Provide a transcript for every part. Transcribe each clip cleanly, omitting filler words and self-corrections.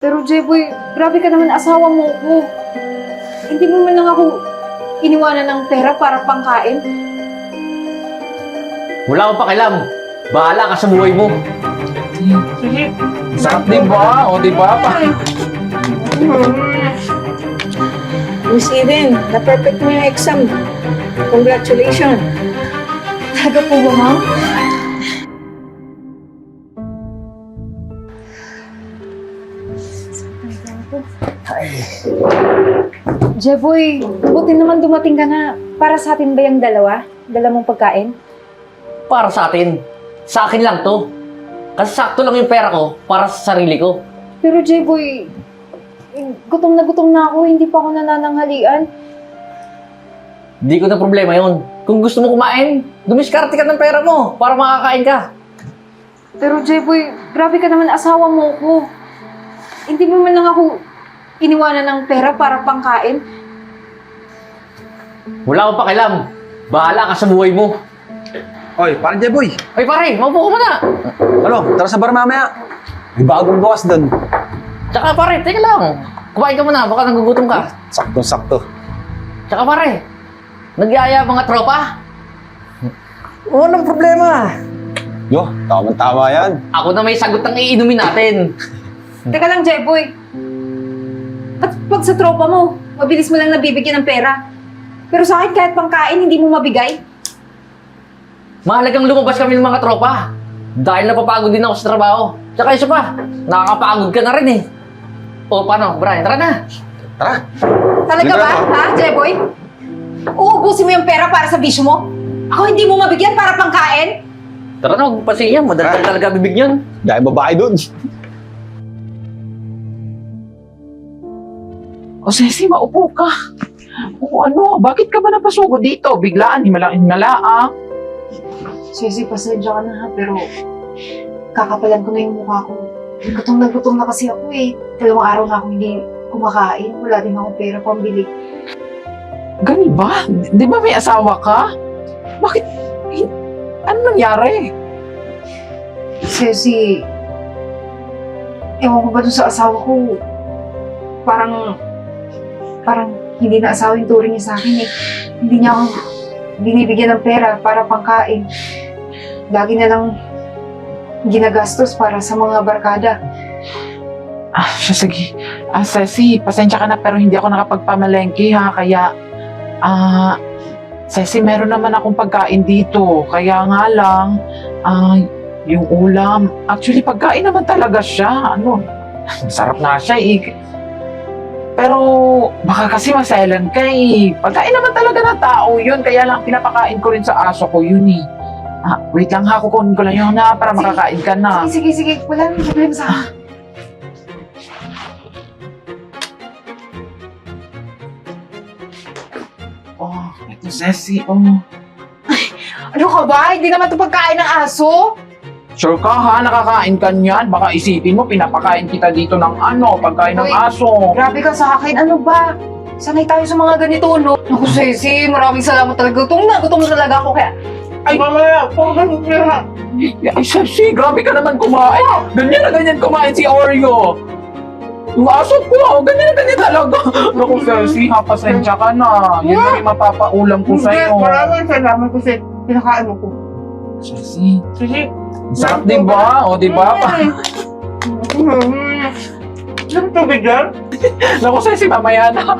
Pero Jeboy, grabe ka naman, asawa mo ko. Hindi mo man lang ako iniwanan ng pera para pangkain. Wala akong pakialam. Bahala ka sa buhay mo. Sige. Sarap diba? O diba pa? Miss Eden, na-perfect mo yung exam. Congratulations. Talaga po ba, ma'am? Jeboy, buti naman dumating ka na. Para sa atin ba yung dalawa? Dala mong pagkain? Para sa atin. Sa akin lang to. Kasi sakto lang yung pera ko para sa sarili ko. Pero Jeboy, gutom na ako. Hindi pa ako nanananghalian. Hindi ko na problema yun. Kung gusto mo kumain, dumiskarte ka ng pera mo para makakain ka. Pero Jeboy, grabe ka naman, asawa mo ko. Hindi mo man lang ako iniwanan ng pera para pangkain. Wala akong pakialam. Bahala ka sa buhay mo. Oy, parang Jeboy. Ay pare, maupo ka muna. Ano, tara sa bar mamaya. May bagong gawas doon. Tsaka pare, teka lang. Kumain ka muna, baka nagugutom ka. Sakto-sakto. Tsaka pare, nagyaya mga tropa. Walang problema. Yo, tama-tama yan. Ako na may sagot ng iinumin natin. Teka lang, Jeboy. At pag sa tropa mo, mabilis mo lang nabibigyan ng pera. Pero sa akin, kahit pangkain, hindi mo mabigay. Mahalagang lumabas kami ng mga tropa. Dahil napapagod din ako sa trabaho. Tsaka isa pa, nakakapagod ka na rin eh. O paano, Brian? Tara na. Tara. Talaga ba, ha, Jeboy? Uubusin mo yung pera para sa bisyo mo? Ako hindi mo mabigyan para pangkain? Tara na, huwag pasiyan. Madaldal talaga bibig niyan. Dahil babae doon. O Ceci, maupo ka. O ano, bakit ka ba napasugod dito? Biglaan, himala. Ceci, pasensya ka na ha, pero kakapalan ko na yung mukha ko. Gutom na kasi ako eh. 2 araw na akong hindi kumakain. Wala din akong pera pambili. Ganun ba? Di ba may asawa ka? Bakit? Ano nangyari? Ceci, ewan ko ba dun sa asawa ko, parang hindi na asawa yung turing niya sa akin eh. Hindi niya ako binibigyan ng pera para pangkain. Lagi na lang ginagastos para sa mga barkada. Sige. Ceci, pasensya ka na pero hindi ako nakapagpamalengke ha. Kaya, Ceci, meron naman akong pagkain dito. Kaya nga lang, yung ulam. Actually, pagkain naman talaga siya. Masarap na siya eh. Pero baka kasi maselan ka eh. Pagkain naman talaga ng tao yun. Kaya lang pinapakain ko rin sa aso ko yun eh. Wait lang ha, kukunin ko lang yun na para makakain ka na. Sige. Wala nang problema sa akin. Ito Ceci, Ano ka ba? Hindi naman ito pagkain ng aso. Sure ka ha, nakakain ka niyan. Baka isipin mo, pinapakain kita dito ng pagkain ng Uy, aso. Grabe ka sa akin. Ano ba? Sanay tayo sa mga ganito, no? Naku, Ceci, maraming salamat talaga. Gutom na talaga ako kaya. Ay, mamaya, ay, Ceci, grabe ka naman kumain. Ganyan na ganyan kumain si Oreo. Yung aso ko, ganyan na ganyan talaga. Naku, Ceci, pasensya ka na. Yan na yung mapapaulam ko sa'yo. Maraming salamat kasi pinakain mo ko. Ceci, Sige. sarap diba? O diba? Saan tubig yan? Naku, Ceci, mamaya na.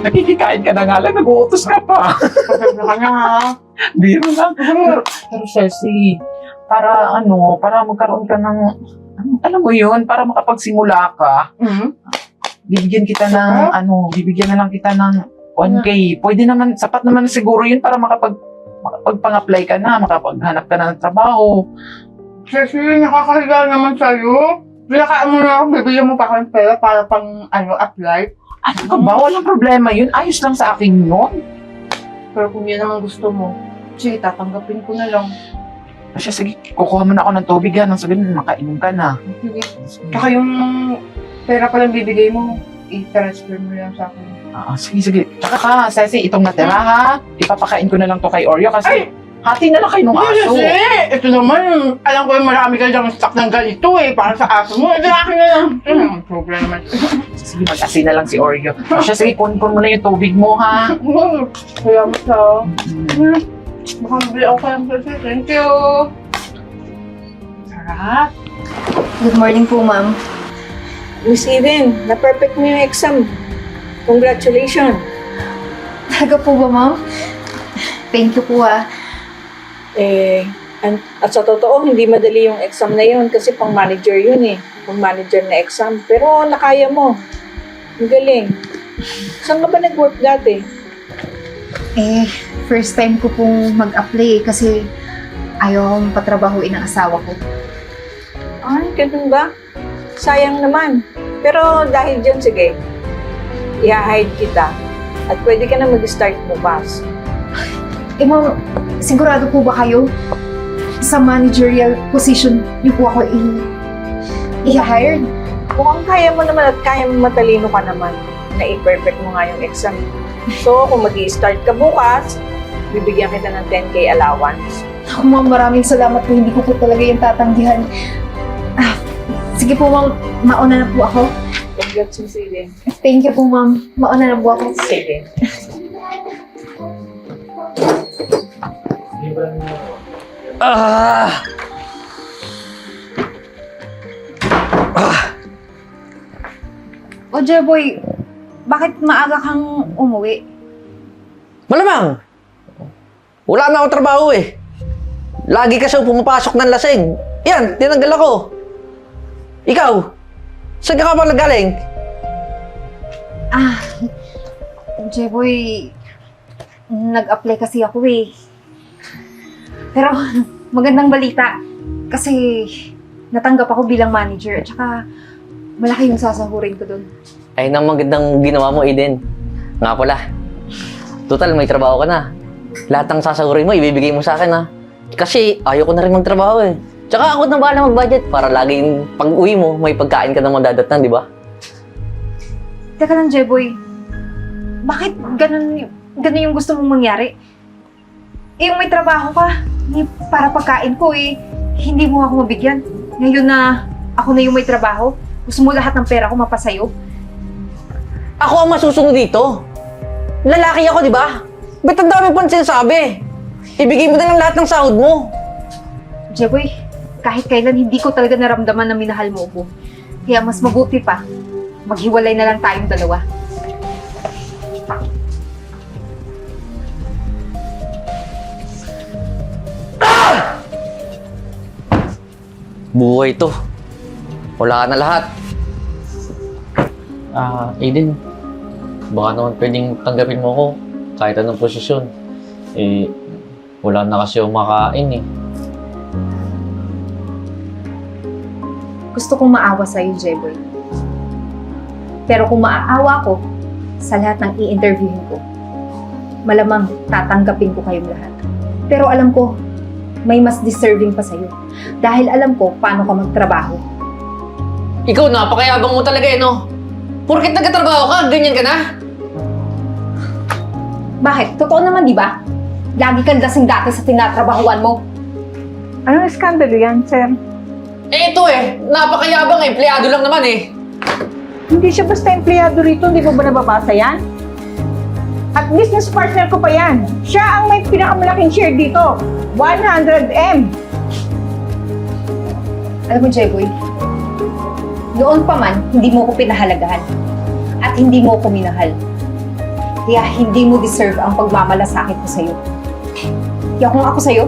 Nakikikain ka na nga lang, nag-uutos ka pa. Pasensya ka na ha. Biro lang. Pero Ceci, para magkaroon ka ng, alam mo yun, para makapagsimula ka, bibigyan na lang kita ng 1K. Pwede naman, sapat naman siguro yun para makapag-pang-apply ka na, makapaghanap ka na ng trabaho. Kasi nakakahiga naman sa'yo. Pinakaan mo na ako, bibigyan mo pa ako ng pera para pang apply. Ano ka ba? Walang problema yun. Ayos lang sa akin yun. Pero kung yan naman gusto mo, sige, tatanggapin ko na lang. Sige, kukuha mo na ako ng tubig yan. Nang sabihin, makainom ka na. Sige. Tsaka yung pera palang bibigay mo, i-transfer mo lang sa akin. Sige. Tsaka ka, Ceci, itong natira ha. Ipapakain ko na lang to kay Oreo kasi... Hati na lang kayo ng aso. Kasi, ito naman, alam ko yung marami ka dyan stock ng ganito eh, para sa aso mo. Ito akin na lang. Problema. Sige, mag-asin na lang si Oreo. O siya, sige, kunin ko muna yung tubig mo, ha? Kaya mo sa... Baka mabili ako kayang kasi. Thank you. Sarap. Good morning po, ma'am. Miss Eden, na-perfect mo yung exam. Congratulations. Talaga po ba, ma'am? Thank you po, ah. At sa totoo, hindi madali yung exam na yun kasi pang manager yun eh. Pang manager na exam. Pero nakaya mo. Ang galing. Saan ka ba nag-work dati? First time ko pong mag-apply kasi ayaw akong patrabahuin ng asawa ko. Ay, ganun ba? Sayang naman. Pero dahil dyan, sige. I-hide kita. At pwede ka na mag-start bukas. Ma'am, sigurado po ba kayo sa managerial position niyo po ako i-hired? Mukhang kaya mo naman at kaya mo matalino ka naman na i-perfect mo nga yung exam. So, kung mag-i-start ka bukas, bibigyan kita ng 10K allowance. Ako, ma'am, maraming salamat po. Hindi ko po talaga yung tatanggihan. Sige po, ma'am. Mauna na po ako. Congrats, Miss Eden. Thank you po, ma'am. Mauna na po ako. Sige. Ah! O, Jeboy, bakit maaga kang umuwi? Malamang! Wala na ako trabaho eh. Lagi kasi ako pumapasok ng lasing. Yan, tinanggal ako. Ikaw, saan ka pa nagaling? Jeboy, nag-apply kasi ako eh. Pero magandang balita kasi natanggap ako bilang manager at saka malaki yung sasahurin ko dun. Ay, nang magandang ginawa mo, Eden. Nga pala. Total, may trabaho ka na. Lahat ng sasahurin mo, ibibigay mo sa akin, ha? Kasi ayaw ko na rin magtrabaho, eh. Tsaka ako na bahala mag-budget para laging pag-uwi mo, may pagkain ka ng madadatnan, di ba? Teka lang, Jeboy. Bakit ganun yung gusto mong mangyari? Yung may trabaho ka, para pagkain ko eh, hindi mo ako mabigyan. Ngayon na ako na yung may trabaho, gusto mo lahat ng pera ko mapasayo? Ako ang masusunod dito. Lalaki ako, di ba? Ba't ang dami pang sinasabi? Ibigay mo na lang lahat ng sahod mo. Jeboy, kahit kailan hindi ko talaga naramdaman na minahal mo ko. Kaya mas mabuti pa, maghiwalay na lang tayong dalawa. Buhay to. Wala ka na lahat. Aiden, baka naman pwedeng tanggapin mo ako kahit anong posisyon. Eh, wala na kasi yung makain eh. Gusto kong maawa sa'yo, Jeboy. Pero kung maaawa ko sa lahat ng i-interviewin ko, malamang tatanggapin ko kayong lahat. Pero alam ko, may mas deserving pa sa'yo. Dahil alam ko paano ka magtrabaho. Ikaw, napakayabang mo talaga eh, no? Porket nagkatrabaho ka, ganyan ka na? Bakit? Totoo naman, di ba? Lagi kang lasing dati sa tinatrabahuan mo. Anong iskandalo yan, sir? Eh, ito eh. Napakayabang eh. Empleyado lang naman eh. Hindi siya basta empleyado rito, hindi mo ba nababasa yan? At business partner ko pa yan. Siya ang may pinakamalaking share dito. 100M. Alam mo, Jeboy, noon pa man, hindi mo ko pinahalagahan. At hindi mo ko minahal. Kaya hindi mo deserve ang pagmamalasakit ko sa'yo. Kaya kung ako sa'yo,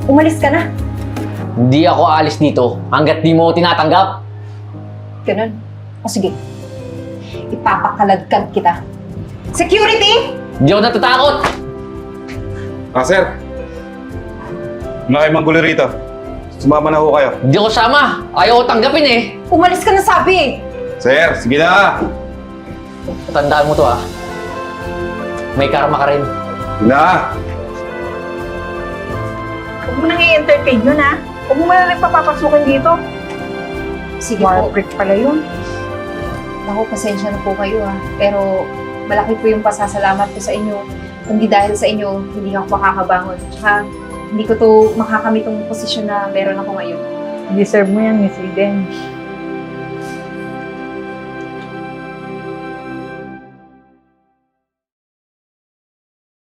umalis ka na. Hindi ako aalis dito hanggat di mo ako tinatanggap. Ganun. O sige, ipapakaladkad kita. Security! Hindi ako natatakot. Sir. Wala kayo manggulo rito. Sumama na ho kayo. Hindi ako sama. Ayaw ko tanggapin eh. Umalis ka na sabi eh. Sir, sige na. Tandaan mo to ah. May karma ka rin. Sige na. Huwag mo nang i-entertain yun, ha? Huwag mo na nagpapapasukin dito. Sige War po. freak pala yun. Ako, pasensya na po kayo ha. Pero malaki po yung pasasalamat ko sa inyo. Kundi dahil sa inyo, hindi ako makakabangon. Tsaka hindi ko to makakamit yung posisyon na meron ako ngayon. Deserve mo yan, Miss Eden.